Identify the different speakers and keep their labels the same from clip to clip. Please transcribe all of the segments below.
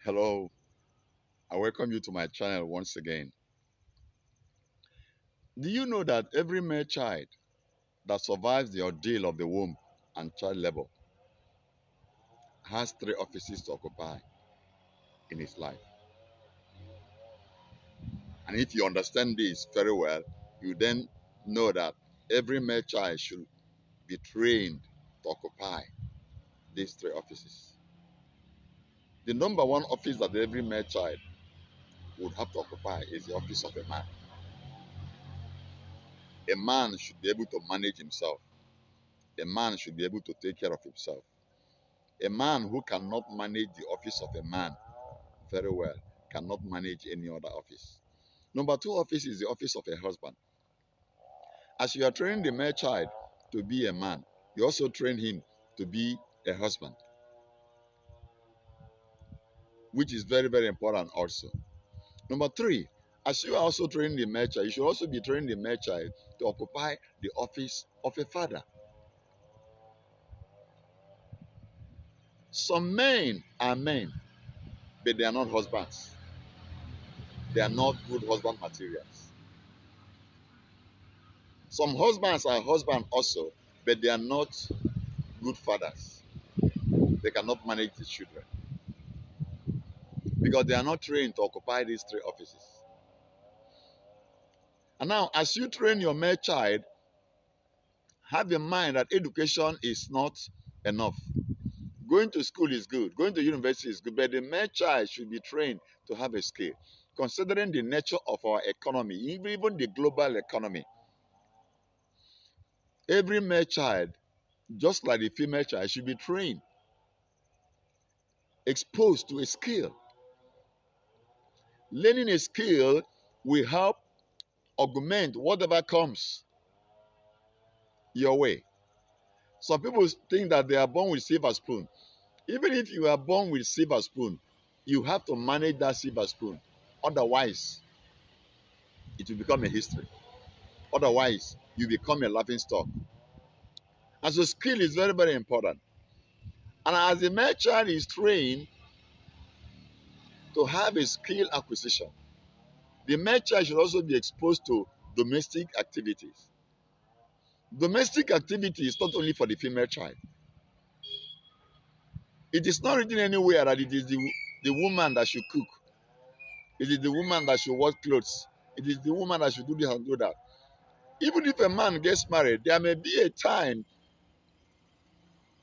Speaker 1: Hello, I welcome you to my channel once again. Do you know that every male child that survives the ordeal of the womb and child labor has three offices to occupy in his life? And if you understand this very well, you then know that every male child should be trained to occupy these three offices. The number one office that every male child would have to occupy is the office of a man. A man should be able to manage himself. A man should be able to take care of himself. A man who cannot manage the office of a man very well cannot manage any other office. Number two office is the office of a husband. As you are training the male child to be a man, you also train him to be a husband, which is very, very important also. Number three, as you are also training the male child, you should also be training the male child to occupy the office of a father. Some men are men, but they are not husbands. They are not good husband materials. Some husbands are husbands also, but they are not good fathers. They cannot manage the children because they are not trained to occupy these three offices. And now, as you train your male child, have in mind that education is not enough. Going to school is good, going to university is good, but the male child should be trained to have a skill. Considering the nature of our economy, even the global economy, every male child, just like the female child, should be trained, exposed to a skill. Learning a skill will help augment whatever comes your way. Some people think that they are born with silver spoon. Even if you are born with silver spoon, you have to manage that silver spoon. Otherwise, it will become a history. Otherwise, you become a laughing stock. And so skill is very, very important. And as a male child is trained to have a skill acquisition, the male child should also be exposed to domestic activities. Domestic activity is not only for the female child. It is not written anywhere that it is the woman that should cook. It is the woman that should wash clothes. It is the woman that should do this and do that. Even if a man gets married, there may be a time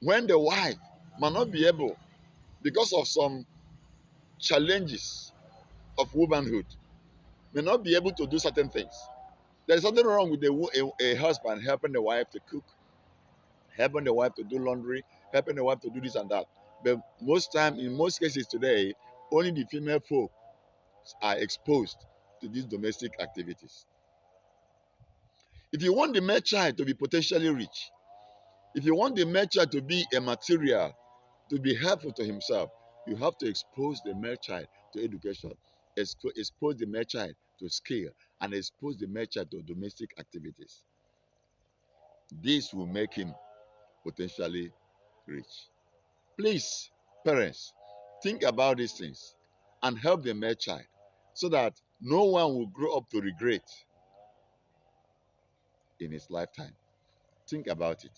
Speaker 1: when the wife might not be able, because of some challenges of womanhood, may not be able to do certain things. There is nothing wrong with a husband helping the wife to cook, helping the wife to do laundry, helping the wife to do this and that. But most time, in most cases today, only the female folk are exposed to these domestic activities. If you want the male child to be potentially rich, if you want the male child to be a material, to be helpful to himself, you have to expose the male child to education, expose the male child to skill, and expose the male child to domestic activities. This will make him potentially rich. Please, parents, think about these things and help the male child so that no one will grow up to regret in his lifetime. Think about it.